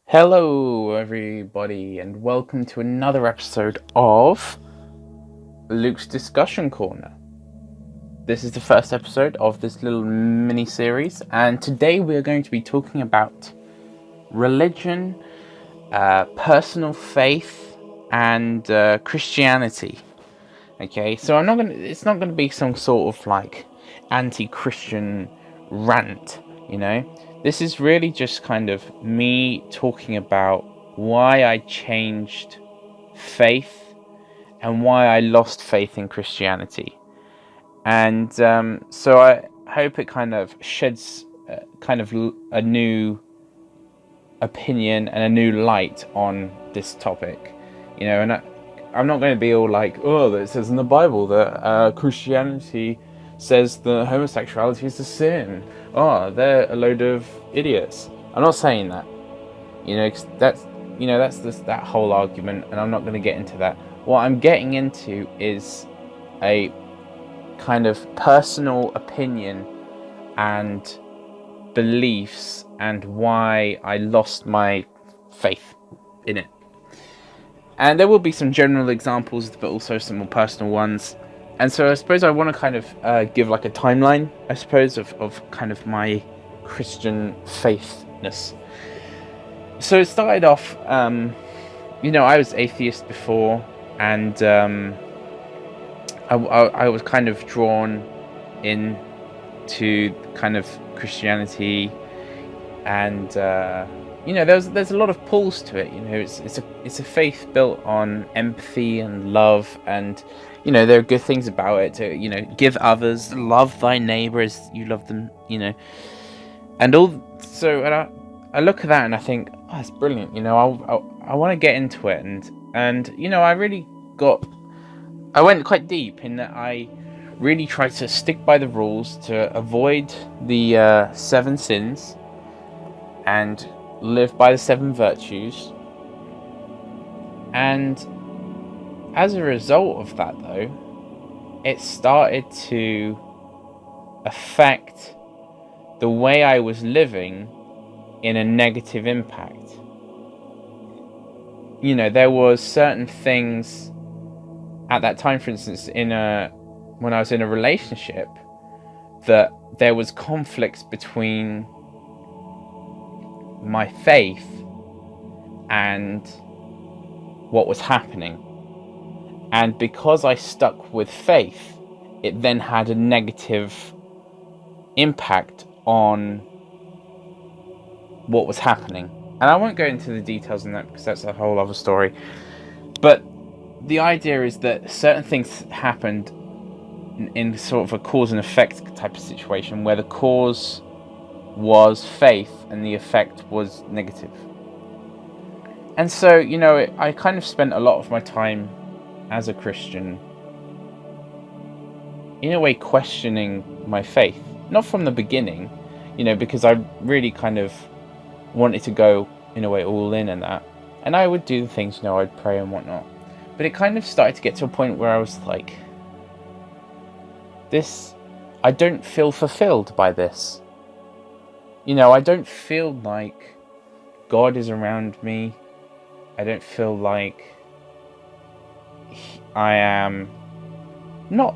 Hello, everybody, and welcome to another episode of Luke's Discussion Corner. This is the first episode of this little mini-series, and today we are going to be talking about religion, personal faith, and Christianity. Okay, so it's not gonna be some sort of like anti-Christian rant, you know. This is really just kind of me talking about why I changed faith and why I lost faith in Christianity. And so I hope it kind of sheds kind of a new opinion and a new light on this topic, you know. And I'm not going to be all like, oh, it says in the Bible that Christianity says that homosexuality is a sin. Oh, they're a load of idiots. I'm not saying that, you know, 'cause that's that whole argument, and I'm not going to get into that. What I'm getting into is a kind of personal opinion and beliefs and why I lost my faith in it. And there will be some general examples, but also some more personal ones. And so I suppose I want to kind of give like a timeline, I suppose, of kind of my Christian faithness. So it started off, I was atheist before, and I was kind of drawn in to kind of Christianity, and there's a lot of pulls to it. You know, it's a faith built on empathy and love, and there are good things about it. To give others, love thy neighbor as you love them. And all. So I look at that and I think, oh, it's brilliant. I want to get into it, and I went quite deep in that. I really tried to stick by the rules to avoid the 7 sins and live by the 7 virtues. And as a result of that, though, it started to affect the way I was living in a negative impact. There was certain things at that time, for instance, when I was in a relationship, that there was conflicts between my faith and what was happening. And because I stuck with faith, it then had a negative impact on what was happening. And I won't go into the details on that because that's a whole other story. But the idea is that certain things happened in sort of a cause and effect type of situation, where the cause was faith and the effect was negative. And so, I kind of spent a lot of my time as a Christian, in a way, questioning my faith. Not from the beginning, because I really kind of wanted to go, in a way, all in and that. And I would do the things, I'd pray and whatnot. But it kind of started to get to a point where I was like, I don't feel fulfilled by this. I don't feel like God is around me. I don't feel like I am not,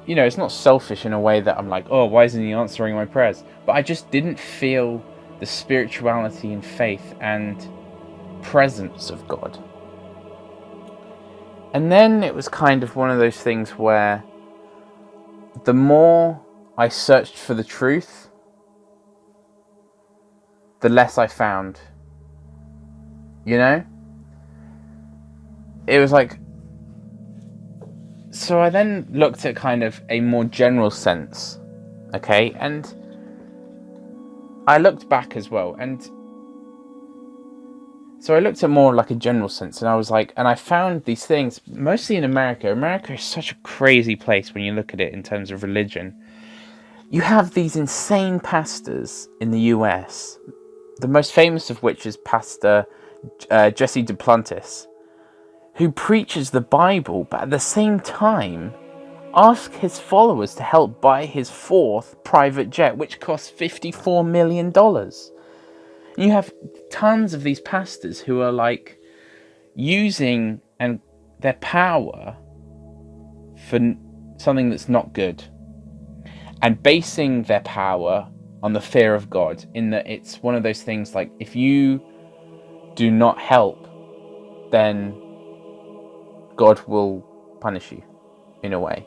it's not selfish in a way that I'm like, oh, why isn't he answering my prayers? But I just didn't feel the spirituality and faith and presence of God. And then it was kind of one of those things where the more I searched for the truth, the less I found. It was like, so I then looked at kind of a more general sense, okay, and I looked back as well, and so I looked at more like a general sense, and I was like, and I found these things, mostly in America. America is such a crazy place when you look at it in terms of religion. You have these insane pastors in the US, the most famous of which is Pastor Jesse Duplantis, who preaches the Bible, but at the same time asks his followers to help buy his 4th private jet, which costs $54 million. And you have tons of these pastors who are like using and their power for something that's not good, and basing their power on the fear of God, in that it's one of those things like, if you do not help, then God will punish you, in a way.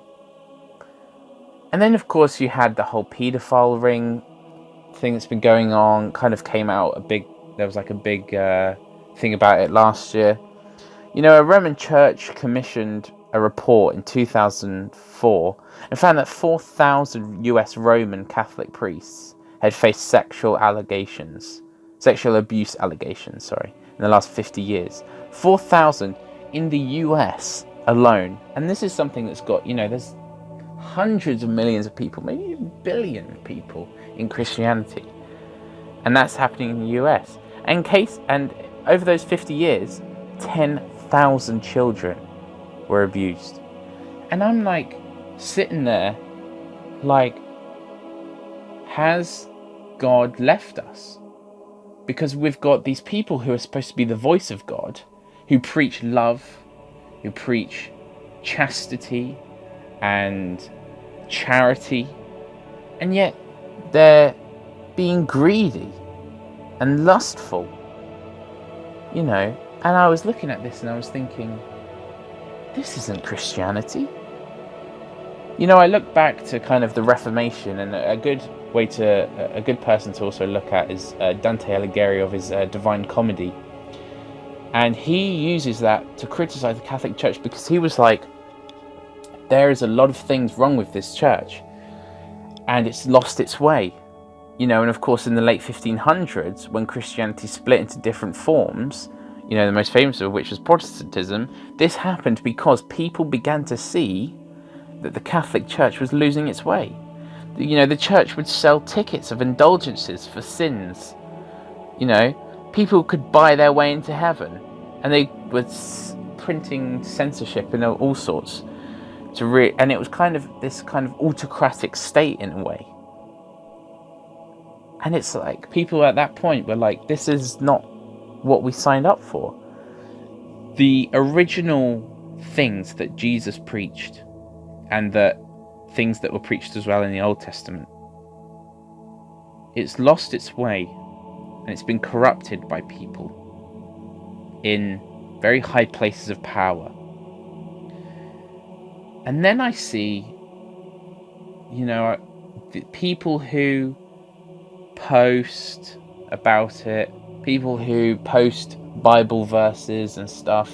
And then of course you had the whole paedophile ring thing that's been going on. Kind of came out there was like a big thing about it last year. You know, a Roman church commissioned a report in 2004 and found that 4,000 US Roman Catholic priests had faced sexual abuse allegations, in the last 50 years. 4,000 in the US alone. And this is something that's got, there's hundreds of millions of people, maybe a billion people in Christianity. And that's happening in the US. And over those 50 years, 10,000 children were abused. And I'm like, sitting there, like, has God left us? Because we've got these people who are supposed to be the voice of God, who preach love, who preach chastity and charity, and yet they're being greedy and lustful, And I was looking at this and I was thinking, this isn't Christianity. I look back to kind of the Reformation, and a good person to also look at is Dante Alighieri of his Divine Comedy. And he uses that to criticize the Catholic Church, because he was like, there is a lot of things wrong with this church and it's lost its way. And of course in the late 1500s, when Christianity split into different forms, the most famous of which was Protestantism, this happened because people began to see that the Catholic Church was losing its way. The church would sell tickets of indulgences for sins. People could buy their way into heaven, and they were printing censorship and all sorts and it was kind of this kind of autocratic state in a way. And it's like, people at that point were like, this is not what we signed up for. The original things that Jesus preached, and the things that were preached as well in the Old Testament, it's lost its way, and it's been corrupted by people in very high places of power. And then I see, the people who post about it, people who post Bible verses and stuff,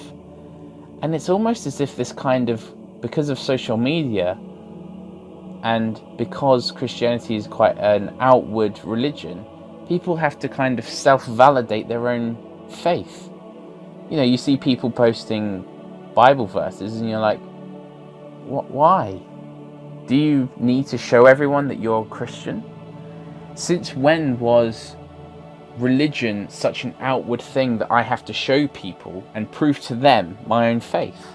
and it's almost as if this kind of, because of social media, and because Christianity is quite an outward religion, people have to kind of self-validate their own faith. You see people posting Bible verses and you're like, why? Do you need to show everyone that you're a Christian? Since when was religion such an outward thing that I have to show people and prove to them my own faith?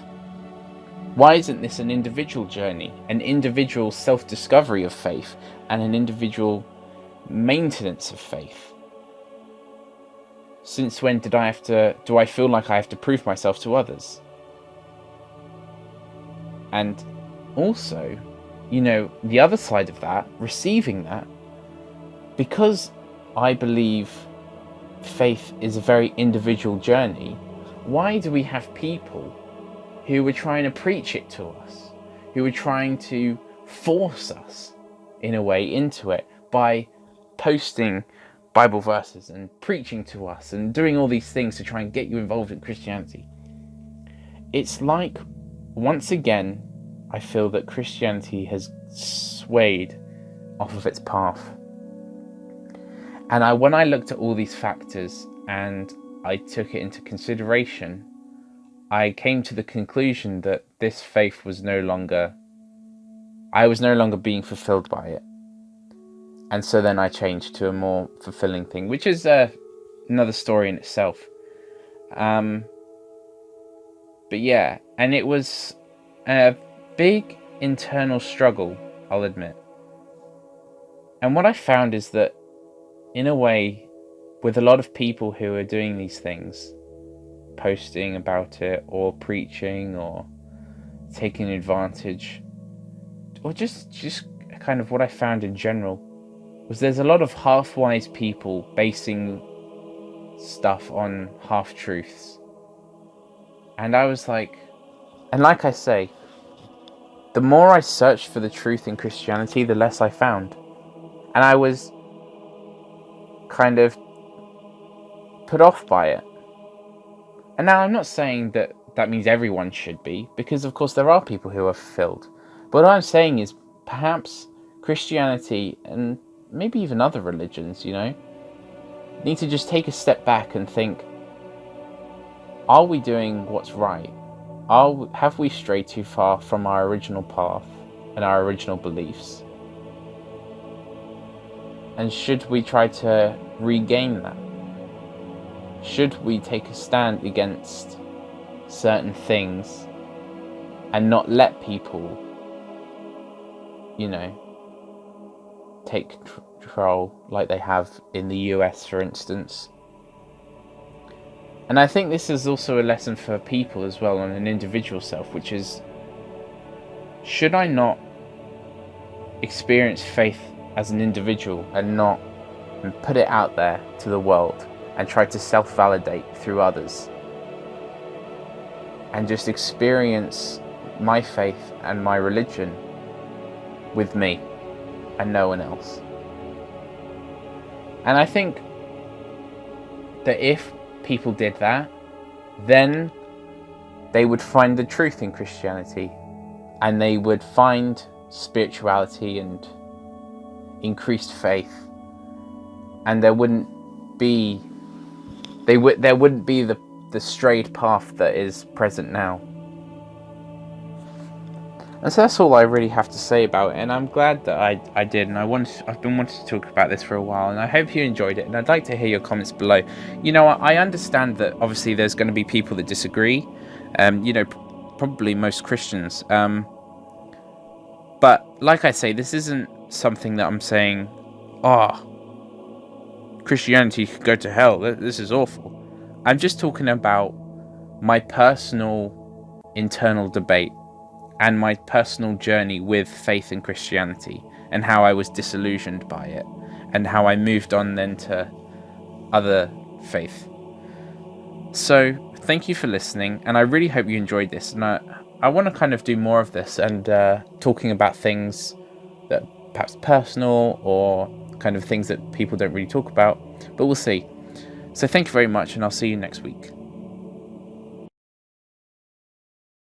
Why isn't this an individual journey, an individual self-discovery of faith, and an individual maintenance of faith? Since when do I feel like I have to prove myself to others? And also, the other side of that, receiving that, because I believe faith is a very individual journey, why do we have people who were trying to preach it to us, who were trying to force us, in a way, into it by posting Bible verses and preaching to us and doing all these things to try and get you involved in Christianity? It's like, once again, I feel that Christianity has swayed off of its path. And when I looked at all these factors and I took it into consideration, I came to the conclusion that this faith was I was no longer being fulfilled by it. And so then I changed to a more fulfilling thing, which is another story in itself. But yeah, and it was a big internal struggle, I'll admit. And what I found is that, in a way, with a lot of people who are doing these things, posting about it or preaching or taking advantage, or just kind of what I found in general was there's a lot of half-wise people basing stuff on half-truths. And I was like, and like I say, the more I searched for the truth in Christianity, the less I found. And I was kind of put off by it. And now I'm not saying that that means everyone should be, because of course there are people who are fulfilled. But what I'm saying is perhaps Christianity and maybe even other religions, need to just take a step back and think, are we doing what's right? Have we strayed too far from our original path and our original beliefs? And should we try to regain that? Should we take a stand against certain things and not let people, take control like they have in the US, for instance? And I think this is also a lesson for people as well on an individual self, which is, should I not experience faith as an individual and not put it out there to the world and try to self-validate through others and just experience my faith and my religion with me and no one else? And I think that if people did that, then they would find the truth in Christianity, and they would find spirituality and increased faith, and there wouldn't be the strayed path that is present now. And so that's all I really have to say about it, and I'm glad that I did, and I've been wanting to talk about this for a while, and I hope you enjoyed it, and I'd like to hear your comments below. I understand that obviously there's going to be people that disagree, probably most Christians, but like I say, this isn't something that I'm saying, Christianity could go to hell, this is awful. I'm just talking about my personal internal debate and my personal journey with faith in Christianity, and how I was disillusioned by it, and how I moved on then to other faith. So thank you for listening, and I really hope you enjoyed this, and I want to kind of do more of this, and talking about things that perhaps personal, or kind of things that people don't really talk about, but we'll see. So thank you very much, and I'll see you next week.